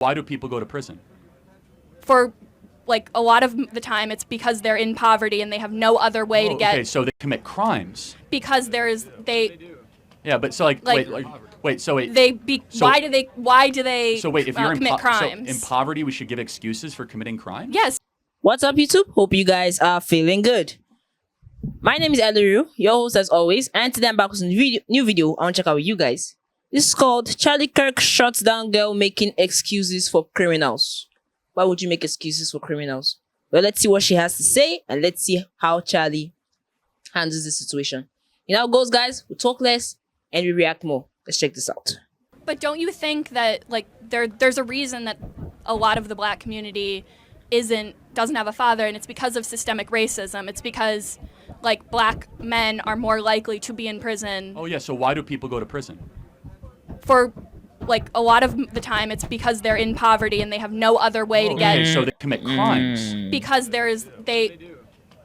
Why do people go to prison? For like a lot of the time, it's because they're in poverty and they have no other way to get. Okay, so they commit crimes. Because Yeah, but so wait. So wait. Why do they? So wait, if you're commit crimes? So in poverty, we should give excuses for committing crime? Yes. What's up, YouTube? Hope you guys are feeling good. My name is Eliru, your host as always, and today I'm back with a new video I want to check out with you guys. This is called Charlie Kirk Shuts Down Girl Making Excuses for Criminals. Why would you make excuses for criminals? Well, let's see what she has to say, and let's see how Charlie handles the situation. You know how it goes, guys? We talk less and we react more. Let's check this out. But don't you think that there's a reason that a lot of the black community doesn't have a father, and it's because of systemic racism? It's because black men are more likely to be in prison. Oh yeah, so why do people go to prison? For a lot of the time, it's because they're in poverty and they have no other way to get. So they commit crimes. Because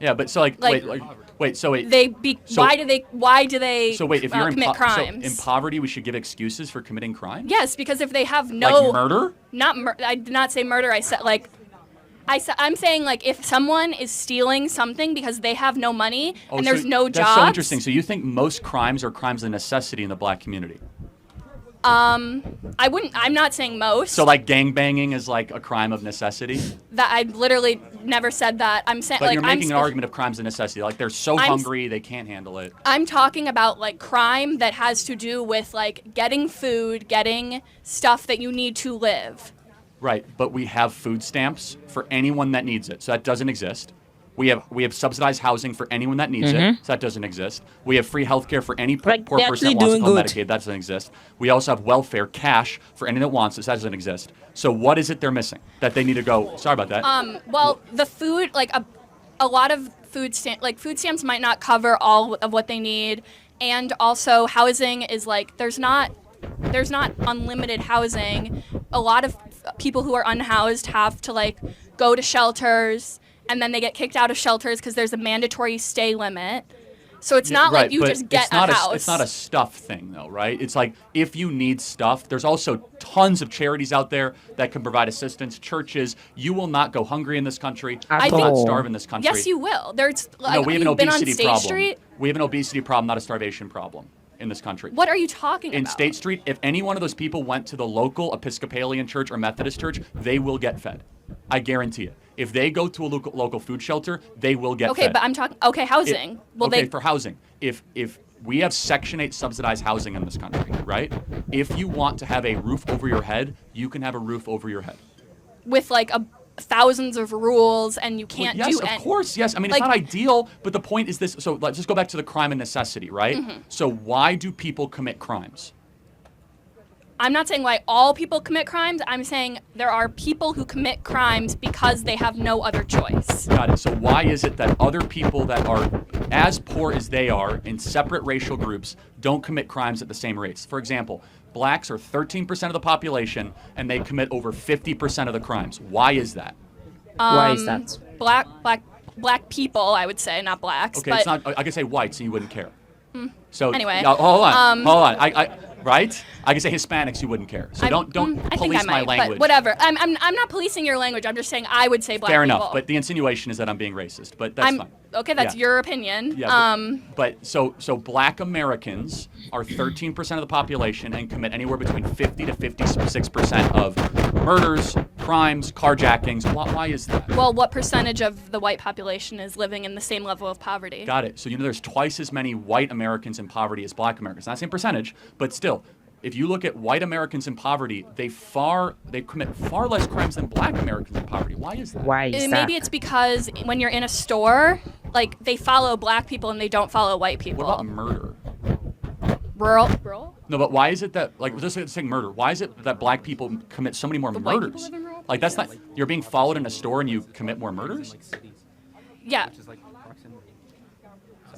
Yeah, but so wait. So wait. Why do they? So wait, if you're commit crimes? So in poverty, we should give excuses for committing crime? Yes, because if they have no murder. I did not say murder. I said I'm saying if someone is stealing something because they have no money and there's no jobs. That's so interesting. So you think most crimes are crimes of necessity in the black community? I'm not saying most. So gangbanging is a crime of necessity? That I literally never said that. I'm saying But you're making an argument of crimes of necessity. They're so hungry they can't handle it. I'm talking about crime that has to do with getting food, getting stuff that you need to live. Right, but we have food stamps for anyone that needs it. So that doesn't exist. We have subsidized housing for anyone that needs it. So that doesn't exist. We have free health care for any poor person that wants to go on Medicaid. That doesn't exist. We also have welfare cash for anyone that wants it. So that doesn't exist. So what is it they're missing that they need to go? Sorry about that. Well, the food, a lot of food stamps might not cover all of what they need, and also housing is there's not unlimited housing. A lot of people who are unhoused have to go to shelters, and then they get kicked out of shelters because there's a mandatory stay limit. So it's not you just get a house. It's not a stuff thing, though, right? It's if you need stuff, there's also tons of charities out there that can provide assistance. Churches, you will not go hungry in this country. You will not starve in this country. Yes, you will. There's no, we have an obesity problem. Street? We have an obesity problem, not a starvation problem in this country. What are you talking about? In State Street, if any one of those people went to the local Episcopalian church or Methodist church, they will get fed. I guarantee it. If they go to a local food shelter, they will get fed. Okay, but I'm talking. Okay, housing. For housing. If we have Section 8 subsidized housing in this country, right? If you want to have a roof over your head, you can have a roof over your head. With thousands of rules, and you can't do anything. Yes, of course, yes. I mean, it's not ideal, but the point is this. So let's just go back to the crime and necessity, right? Mm-hmm. So why do people commit crimes? I'm not saying why all people commit crimes. I'm saying there are people who commit crimes because they have no other choice. Got it. So why is it that other people that are as poor as they are in separate racial groups don't commit crimes at the same rates? For example, blacks are 13% of the population, and they commit over 50% of the crimes. Why is that? Why is that? Black people, I would say, not blacks. Okay, but it's not. I could say whites, and you wouldn't care. So anyway, hold on. Right? I can say Hispanics, you wouldn't care. So don't police my language. But whatever. I'm not policing your language. I'm just saying I would say black people. Fair enough. But the insinuation is that I'm being racist. But that's fine. Okay, that's your opinion. Yeah, but black Americans are 13% of the population and commit anywhere between 50 to 56% of murders, crimes, carjackings. Why is that? Well, what percentage of the white population is living in the same level of poverty? Got it. So there's twice as many white Americans in poverty as black Americans. Not the same percentage, but still. If you look at white Americans in poverty, they commit far less crimes than black Americans in poverty. Why is that? Maybe it's because when you're in a store, they follow black people and they don't follow white people. What about murder? Rural? No, but why is it that just saying murder? Why is it that black people commit so many more murders? That's not. You're being followed in a store and you commit more murders? Yeah.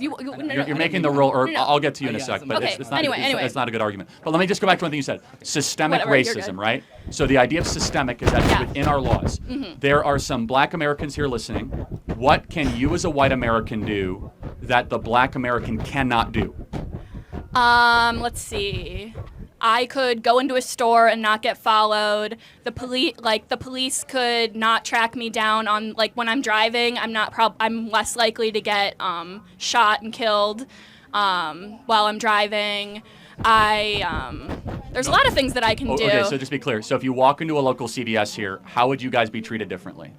You're making the rule, or I'll get to you in a sec, but it's not a good argument. But let me just go back to one thing you said. Systemic racism, right? So the idea of systemic is that it's within our laws. Mm-hmm. There are some black Americans here listening. What can you as a white American do that the black American cannot do? Let's see. I could go into a store and not get followed. The police could not track me down on like when I'm driving. I'm less likely to get shot and killed while I'm driving. There's a lot of things that I can do. Okay, so just be clear. So if you walk into a local CVS here, how would you guys be treated differently?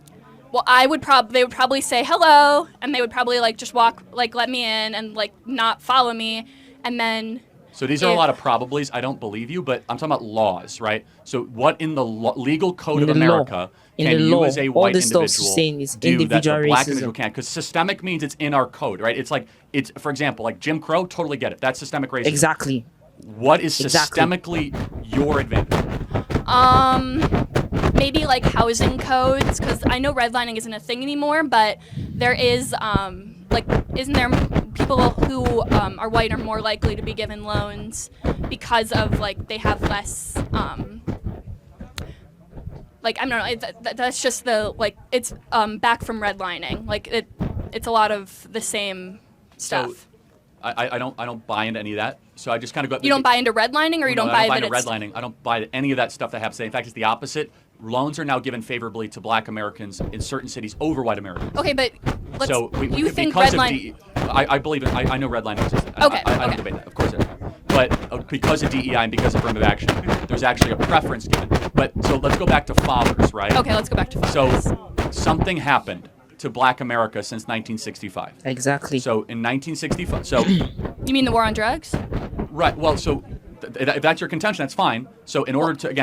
Well, they would probably say hello, and they would probably like just walk, like let me in, and like not follow me, and then. So these are a lot of probablys. I don't believe you, but I'm talking about laws, right? So what in the legal code of America can you as a white individual do that the black individual can't? Because systemic means it's in our code, right? It's for example, like Jim Crow, totally get it. That's systemic racism. Exactly. What is systemically your advantage? Maybe like housing codes, because I know redlining isn't a thing anymore, but there is isn't there people who are white are more likely to be given loans because of like they have less I don't know, that's just the like it's back from redlining, like it's a lot of the same stuff. So, I don't buy into any of that. So I just kind of go. You don't buy into redlining, or you don't buy into redlining. I don't buy any of that stuff that happens today. In fact, it's the opposite. Loans are now given favorably to Black Americans in certain cities over white Americans. Okay, but you think because redlining? I believe it. I know redlining exists. Okay, I don't debate that. Of course it is. But because of DEI and because of affirmative action, there's actually a preference given. But so let's go back to fathers, right? Okay, let's go back to fathers. So something happened to Black America since 1965. Exactly. So in 1965, so you mean the war on drugs? Right. Well, so if that's your contention, that's fine. So in order to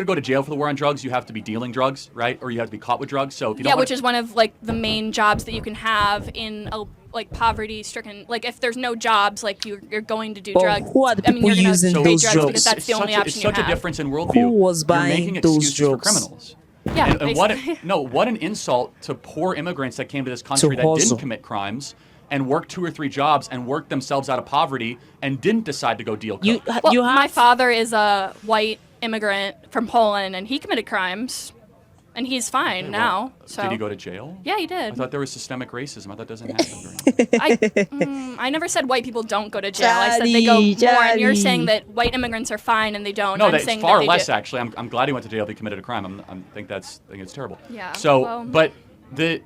go to jail for the war on drugs, you have to be dealing drugs, right? Or you have to be caught with drugs. So if you don't which is one of like the main jobs that you can have in a like poverty-stricken. Like if there's no jobs, like you're going to do drugs. Who are the people using those drugs? Because that's the only option it's such you have. A difference in worldview. Who was buying You're making those excuses drugs? for criminals. Yeah. And what an insult to poor immigrants that came to this country that didn't commit crimes and worked 2 or 3 jobs and worked themselves out of poverty and didn't decide to go deal coke. My father is a white immigrant from Poland, and he committed crimes, and he's fine now. So. Did he go to jail? Yeah, he did. I thought there was systemic racism. I thought that doesn't happen very much. I never said white people don't go to jail. I said they go more, and you're saying that white immigrants are fine and they don't. No, I'm that's saying far that less do. actually. I'm glad he went to jail if he committed a crime. I think it's terrible. Yeah. So, but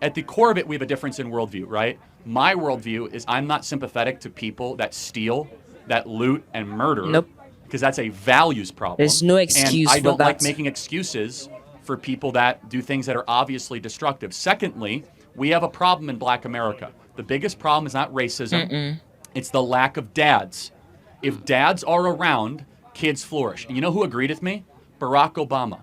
at the core of it, we have a difference in worldview, right? My worldview is I'm not sympathetic to people that steal, that loot, and murder. Nope. Because that's a values problem. There's no excuse and I don't for like that. making excuses for people that do things that are obviously destructive. Secondly, we have a problem in Black America. The biggest problem is not racism. It's the lack of dads. If dads are around, kids flourish. And you know who agreed with me? Barack Obama.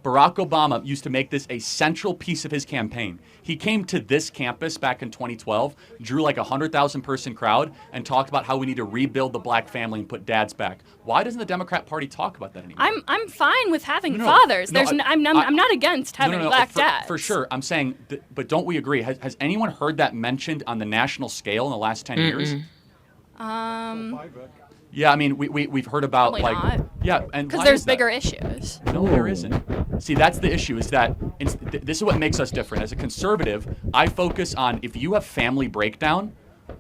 Barack Obama used to make this a central piece of his campaign. He came to this campus back in 2012, drew like 100,000 person crowd, and talked about how we need to rebuild the Black family and put dads back. Why doesn't the Democrat Party talk about that anymore? I'm fine with having fathers. I'm not against having Black dads. For sure. I'm saying, but don't we agree? Has anyone heard that mentioned on the national scale in the last 10 years? Yeah, I mean, we've heard about Probably not. Yeah, and because there's bigger issues. No, there isn't. See, that's the issue. Is that this is what makes us different. As a conservative, I focus on if you have family breakdown,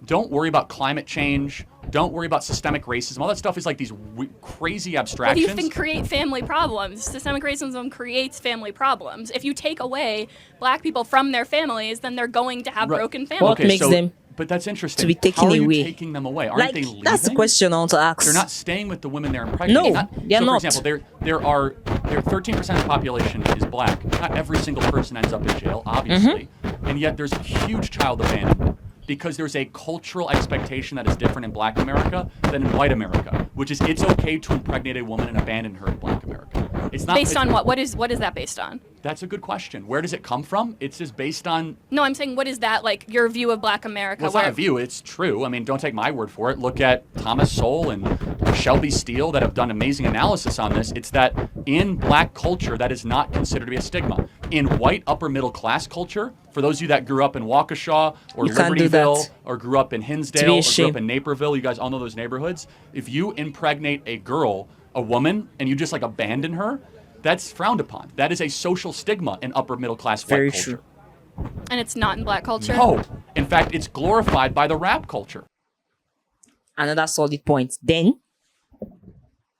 don't worry about climate change. Don't worry about systemic racism. All that stuff is like these crazy abstractions. What do you think create family problems? Systemic racism creates family problems. If you take away Black people from their families, then they're going to have broken families. What makes them? But that's interesting. To be taken How are you away? taking them away? Aren't they leaving? That's the question I want to ask. They're not staying with the women they're impregnating. No, they're not. For example, there are 13% of the population is Black. Not every single person ends up in jail, obviously, and yet there's huge child abandonment because there's a cultural expectation that is different in Black America than in white America, which is it's okay to impregnate a woman and abandon her in Black America. It's not based on what? What is that based on? That's a good question. Where does it come from? It's just based on. No, I'm saying what is that like your view of Black America? Well, it's not a view. It's true. I mean, don't take my word for it. Look at Thomas Sowell and Shelby Steele that have done amazing analysis on this. It's that in Black culture, that is not considered to be a stigma. In white upper middle class culture, for those of you that grew up in Waukesha or Libertyville or grew up in Hinsdale or grew up in Naperville, you guys all know those neighborhoods. If you impregnate a girl, a woman, and you just like abandon her, that's frowned upon. That is a social stigma in upper middle class white culture. True. And it's not in Black culture? No. In fact, it's glorified by the rap culture. Another solid point. Then,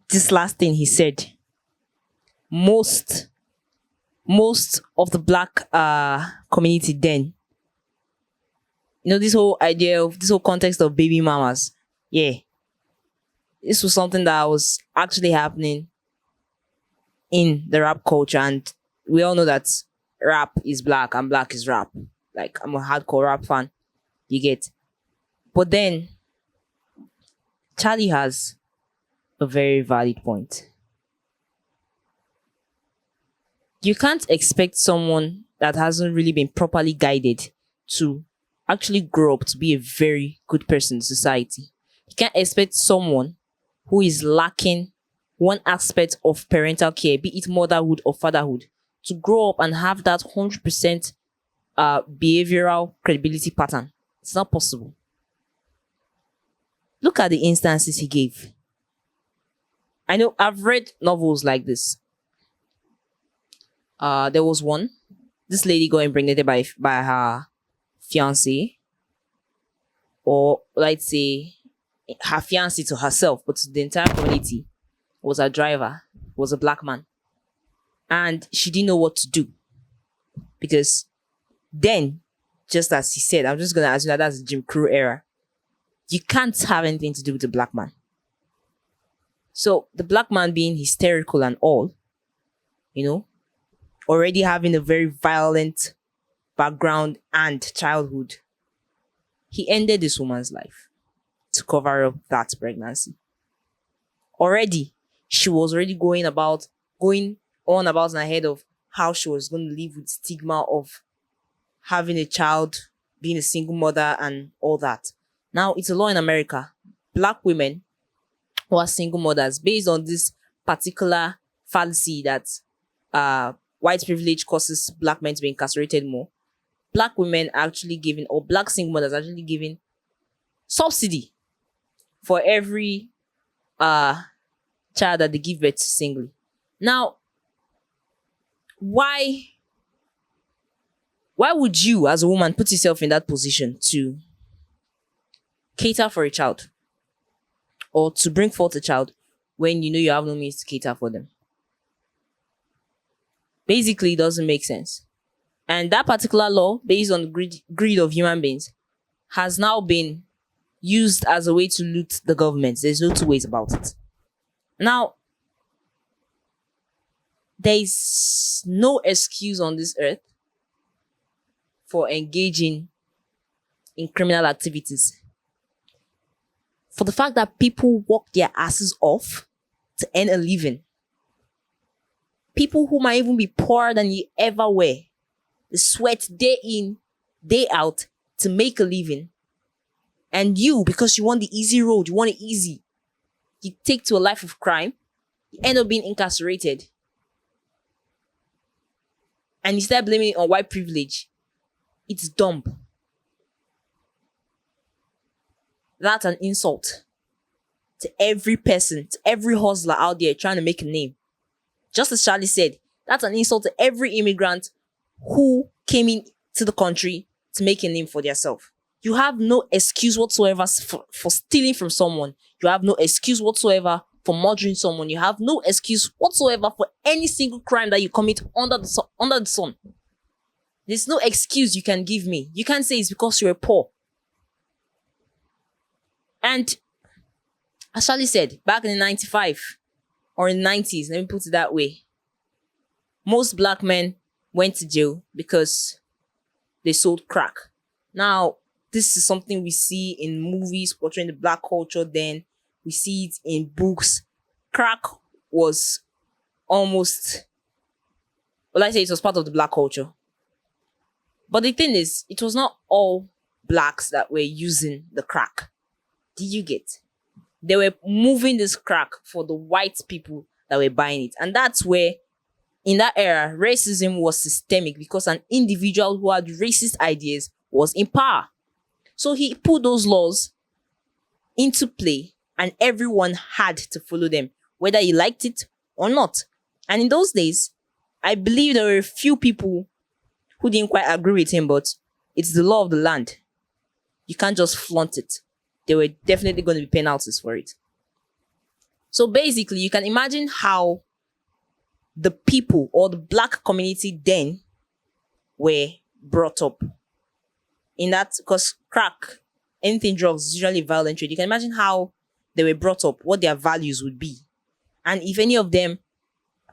this last thing he said. Most of the black community then, this whole idea of this whole context of baby mamas, yeah, this was something that was actually happening in the rap culture, and we all know that rap is black and black is rap. Like, I'm a hardcore rap fan, you get. But then Charlie has a very valid point. You can't expect someone that hasn't really been properly guided to actually grow up to be a very good person in society. You can't expect someone who is lacking one aspect of parental care, be it motherhood or fatherhood, to grow up and have that 100% behavioral credibility pattern. It's not possible. Look at the instances he gave. I know I've read novels like this. There was one. This lady got impregnated by her fiance, or let's say her fiance to herself, but to the entire community. Was a driver, was a black man, and she didn't know what to do, because then, just as he said, I'm just gonna assume that that's the Jim Crow era. You can't have anything to do with the black man. So the black man being hysterical and all, already having a very violent background and childhood, he ended this woman's life to cover up that pregnancy. Already, she was already going on about and ahead of how she was going to live with stigma of having a child, being a single mother, and all that. Now, it's a law in America. Black women who are single mothers, based on this particular fallacy that white privilege causes black men to be incarcerated more, black women are actually given, or black single mothers are actually given subsidy for every child that they give birth to singly. Now, why would you as a woman put yourself in that position to cater for a child or to bring forth a child when you know you have no means to cater for them? Basically, it doesn't make sense. And that particular law, based on the greed of human beings, has now been used as a way to loot the government. There's no two ways about it. Now, there is no excuse on this earth for engaging in criminal activities. For the fact that people work their asses off to earn a living. People who might even be poorer than you ever were. They sweat day in, day out to make a living. And you, because you want the easy road, you want it easy, you take to a life of crime, you end up being incarcerated. And you start blaming it on white privilege. It's dumb. That's an insult to every person, to every hustler out there trying to make a name. Just as Charlie said, that's an insult to every immigrant who came into the country to make a name for themselves. You have no excuse whatsoever for stealing from someone. You have no excuse whatsoever for murdering someone. You have no excuse whatsoever for any single crime that you commit under the sun. There's no excuse you can give me. You can't say it's because you're poor. And as Charlie said, back in the 95 or in the 90s, let me put it that way, most black men went to jail because they sold crack. Now, this is something we see in movies portraying the black culture then. We see it in books. Crack was almost, well, I say it was part of the black culture. But the thing is, it was not all blacks that were using the crack. Did you get? They were moving this crack for the white people that were buying it. And that's where, in that era, racism was systemic because an individual who had racist ideas was in power. So he put those laws into play and everyone had to follow them, whether you liked it or not. And in those days, I believe there were a few people who didn't quite agree with him, but it's the law of the land. You can't just flaunt it. There were definitely going to be penalties for it. So basically, you can imagine how the people or the black community then were brought up in that, because crack, anything drugs is usually a violent trade. You can imagine how they were brought up, what their values would be. And if any of them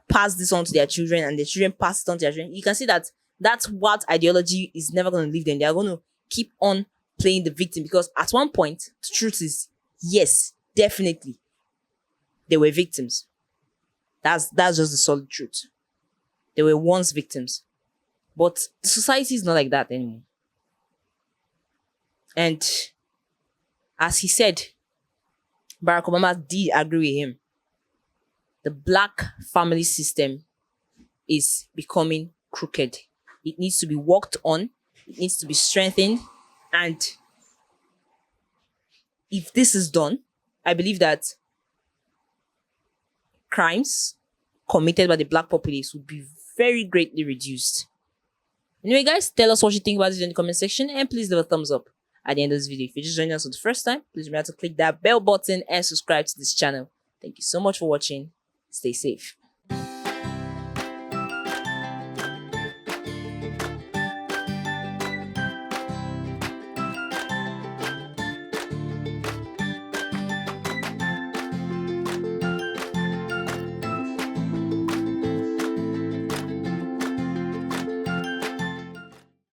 pass this on to their children and their children pass it on to their children, you can see that that's what ideology is never going to leave them. They are going to keep on playing the victim, because at one point, the truth is, yes, definitely, they were victims. That's just the solid truth. They were once victims. But society is not like that anymore. And as he said, Barack Obama did agree with him. The black family system is becoming crooked. It needs to be worked on. It needs to be strengthened. And if this is done, I believe that crimes committed by the black populace would be very greatly reduced. Anyway, guys, tell us what you think about it in the comment section, and please leave a thumbs up at the end of this video. If you're just joining us for the first time, please remember to click that bell button and subscribe to this channel. Thank you so much for watching. Stay safe.